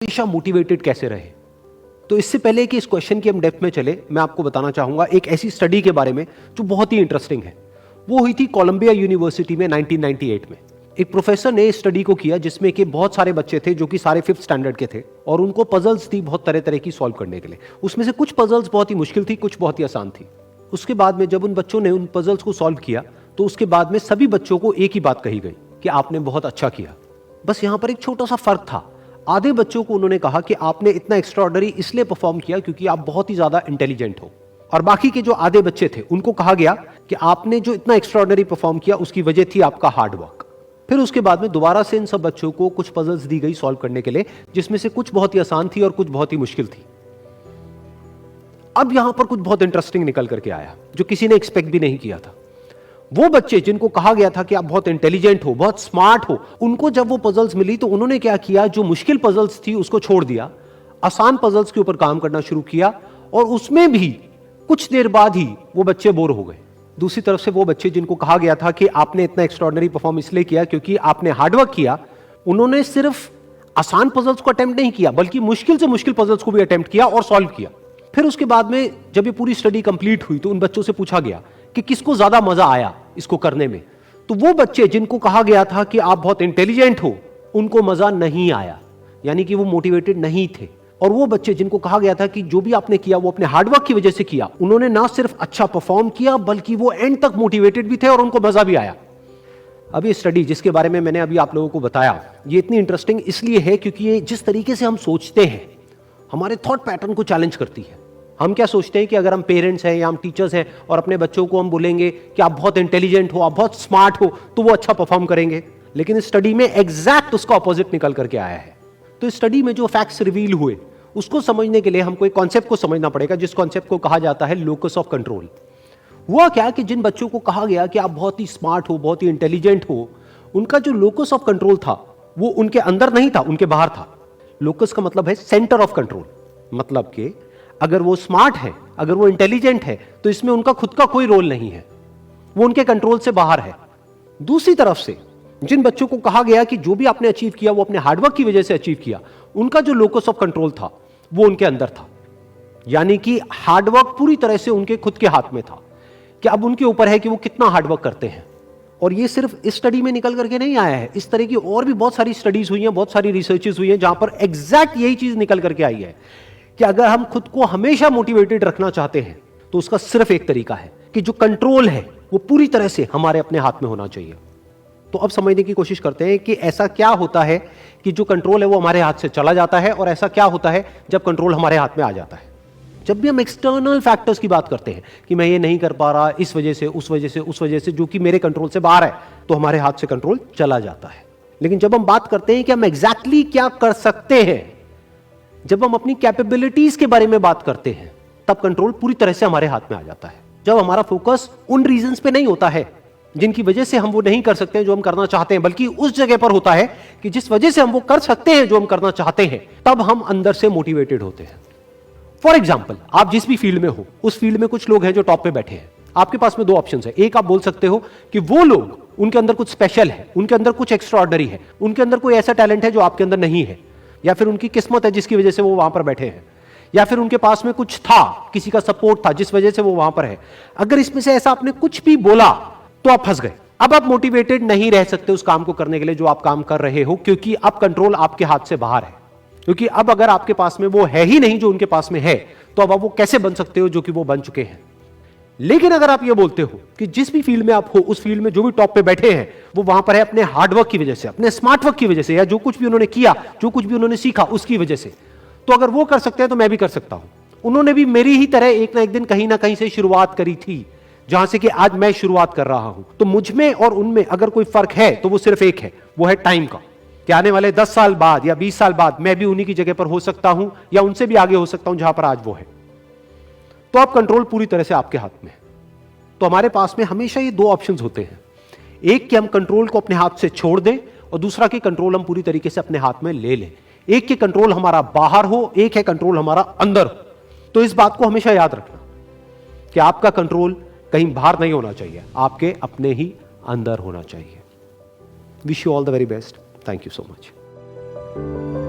हमेशा मोटिवेटेड कैसे रहे। तो इससे पहले कि इस क्वेश्चन की हम डेप्थ में चले, मैं आपको बताना चाहूंगा एक ऐसी स्टडी के बारे में जो बहुत ही इंटरेस्टिंग है। वो हुई थी कोलंबिया यूनिवर्सिटी में 1998 में। एक प्रोफेसर ने इस स्टडी को किया जिसमें कि बहुत सारे बच्चे थे जो कि सारे 5th स्टैंडर्ड के थे और उनको पजल्स थी बहुत तरह तरह की सॉल्व करने के लिए। उसमें से कुछ पजल्स बहुत ही मुश्किल थी, कुछ बहुत ही आसान थी। उसके बाद में जब उन बच्चों ने उन पजल्स को सॉल्व किया तो उसके बाद में सभी बच्चों को एक ही बात कही गई कि आपने बहुत अच्छा किया। बस यहां पर एक छोटा सा फर्क था। आधे बच्चों को उन्होंने कहा कि आपने इतना एक्स्ट्राऑर्डिनरी इसलिए परफॉर्म किया क्योंकि आप बहुत ही ज्यादा इंटेलिजेंट हो, और बाकी के जो आधे बच्चे थे उनको कहा गया कि आपने जो इतना एक्स्ट्राऑर्डिनरी परफॉर्म किया उसकी वजह थी आपका हार्ड वर्क। फिर उसके बाद में दोबारा से इन सब बच्चों को कुछ पजल्स दी गई सॉल्व करने के लिए, जिसमें से कुछ बहुत ही आसान थी और कुछ बहुत ही मुश्किल थी। अब यहां पर कुछ बहुत इंटरेस्टिंग निकल करके आया जो किसी ने एक्सपेक्ट भी नहीं किया था। वो बच्चे जिनको कहा गया था कि आप बहुत इंटेलिजेंट हो, बहुत स्मार्ट हो, उनको जब वो पजल्स मिली तो उन्होंने क्या किया, जो मुश्किल पजल्स थी उसको छोड़ दिया, आसान पजल्स के ऊपर काम करना शुरू किया, और उसमें भी कुछ देर बाद ही वो बच्चे बोर हो गए। दूसरी तरफ से वो बच्चे जिनको कहा गया था कि आपने इतना एक्स्ट्राऑर्डिनरी परफॉर्म इसलिए किया क्योंकि आपने हार्डवर्क किया, उन्होंने सिर्फ आसान पजल्स को अटेम्प्ट नहीं किया बल्कि मुश्किल से मुश्किल पजल्स को भी अटेम्प्ट किया और सॉल्व किया। फिर उसके बाद में जब ये पूरी स्टडी कंप्लीट हुई तो उन बच्चों से पूछा गया कि किसको ज्यादा मजा आया इसको करने में। तो वो बच्चे जिनको कहा गया था कि आप बहुत इंटेलिजेंट हो, उनको मजा नहीं आया, यानी कि वो मोटिवेटेड नहीं थे। और वो बच्चे जिनको कहा गया था कि जो भी आपने किया वो अपने हार्डवर्क की वजह से किया, उन्होंने ना सिर्फ अच्छा परफॉर्म किया बल्कि वो एंड तक मोटिवेटेड भी थे और उनको मजा भी आया। अब ये स्टडी जिसके बारे में मैंने अभी आप लोगों को बताया, ये इतनी इंटरेस्टिंग इसलिए है क्योंकि ये जिस तरीके से हम सोचते हैं हमारे थॉट पैटर्न को चैलेंज करती है। हम क्या सोचते हैं कि अगर हम पेरेंट्स हैं या हम टीचर्स हैं और अपने बच्चों को हम बोलेंगे कि आप बहुत इंटेलिजेंट हो, आप बहुत स्मार्ट हो, तो वो अच्छा परफॉर्म करेंगे। लेकिन इस स्टडी में एग्जैक्ट उसका ऑपोजिट निकल करके आया है। तो इस स्टडी में जो फैक्ट्स रिवील हुए उसको समझने के लिए हमको एक कॉन्सेप्ट को समझना पड़ेगा, जिस कॉन्सेप्ट को कहा जाता है लोकस ऑफ कंट्रोल। हुआ क्या कि जिन बच्चों को कहा गया कि आप बहुत ही स्मार्ट हो, बहुत ही इंटेलिजेंट हो, उनका जो लोकस ऑफ कंट्रोल था वो उनके अंदर नहीं था, उनके बाहर था। लोकस का मतलब है सेंटर ऑफ कंट्रोल, मतलब कि अगर वो स्मार्ट है, अगर वो इंटेलिजेंट है, तो इसमें उनका खुद का कोई रोल नहीं है, वो उनके कंट्रोल से बाहर है। दूसरी तरफ से जिन बच्चों को कहा गया कि जो भी आपने अचीव किया वो अपने हार्डवर्क की वजह से अचीव किया, उनका जो लोकस ऑफ कंट्रोल था वो उनके अंदर था, यानी कि हार्डवर्क पूरी तरह से उनके खुद के हाथ में था कि अब उनके ऊपर है कि वो कितना हार्डवर्क करते हैं। और ये सिर्फ इस स्टडी में निकल करके नहीं आया है, इस तरह की और भी बहुत सारी स्टडीज हुई हैं, बहुत सारी रिसर्चेस हुई हैं जहां पर एग्जैक्ट यही चीज निकल करके आई है कि अगर हम खुद को हमेशा मोटिवेटेड रखना चाहते हैं तो उसका सिर्फ एक तरीका है कि जो कंट्रोल है वो पूरी तरह से हमारे अपने हाथ में होना चाहिए। तो अब समझने की कोशिश करते हैं कि ऐसा क्या होता है कि जो कंट्रोल है वो हमारे हाथ से चला जाता है, और ऐसा क्या होता है जब कंट्रोल हमारे हाथ में आ जाता है। जब भी हम एक्सटर्नल फैक्टर्स की बात करते हैं कि मैं ये नहीं कर पा रहा इस वजह से, उस वजह से, उस वजह से, जो कि मेरे कंट्रोल से बाहर है, तो हमारे हाथ से कंट्रोल चला जाता है। लेकिन जब हम बात करते हैं कि हम एग्जैक्टली क्या कर सकते हैं, जब हम अपनी कैपेबिलिटीज के बारे में बात करते हैं, तब कंट्रोल पूरी तरह से हमारे हाथ में आ जाता है। जब हमारा फोकस उन रीजंस पे नहीं होता है जिनकी वजह से हम वो नहीं कर सकते हैं जो हम करना चाहते हैं, बल्कि उस जगह पर होता है कि जिस वजह से हम वो कर सकते हैं जो हम करना चाहते हैं, तब हम अंदर से मोटिवेटेड होते हैं। फॉर एग्जाम्पल, आप जिस भी फील्ड में हो उस फील्ड में कुछ लोग हैं जो टॉप पे बैठे हैं। आपके पास में दो ऑप्शन है। एक, आप बोल सकते हो कि वो लोग, उनके अंदर कुछ स्पेशल है, उनके अंदर कुछ एक्स्ट्राऑर्डिनरी है, उनके अंदर कोई ऐसा टैलेंट है जो आपके अंदर नहीं है, या फिर उनकी किस्मत है जिसकी वजह से वो वहां पर बैठे हैं, या फिर उनके पास में कुछ था, किसी का सपोर्ट था जिस वजह से वो वहां पर है। अगर इसमें से ऐसा आपने कुछ भी बोला तो आप फंस गए। अब आप मोटिवेटेड नहीं रह सकते उस काम को करने के लिए जो आप काम कर रहे हो, क्योंकि अब कंट्रोल आपके हाथ से बाहर है। क्योंकि अब अगर आपके पास में वो है ही नहीं जो उनके पास में है, तो अब आप वो कैसे बन सकते हो जो कि वो बन चुके हैं। लेकिन अगर आप ये बोलते हो कि जिस भी फील्ड में आप हो उस फील्ड में जो भी टॉप पे बैठे हैं वो वहां पर है अपने हार्डवर्क की वजह से, अपने स्मार्ट वर्क की वजह से, या जो कुछ भी उन्होंने किया, जो कुछ भी उन्होंने सीखा उसकी वजह से, तो अगर वो कर सकते हैं तो मैं भी कर सकता हूं। उन्होंने भी मेरी ही तरह एक ना एक दिन कहीं ना कहीं से शुरुआत करी थी, जहां से कि आज मैं शुरुआत कर रहा हूं। तो मुझ में और उनमें अगर कोई फर्क है तो वो सिर्फ एक है, वो है टाइम का, कि आने वाले 10 साल बाद या 20 साल बाद मैं भी उन्हीं की जगह पर हो सकता हूं या उनसे भी आगे हो सकता हूं जहां पर आज वो है। तो अब कंट्रोल पूरी तरह से आपके हाथ में है। तो हमारे पास में हमेशा ये दो ऑप्शंस होते हैं, एक कि हम कंट्रोल को अपने हाथ से छोड़ दें, और दूसरा कि कंट्रोल हम पूरी तरीके से अपने हाथ में ले लें। एक कि कंट्रोल हमारा बाहर हो, एक है कंट्रोल हमारा अंदर हो। तो इस बात को हमेशा याद रखना कि आपका कंट्रोल कहीं बाहर नहीं होना चाहिए, आपके अपने ही अंदर होना चाहिए। Wish you all the very best. Thank you so much.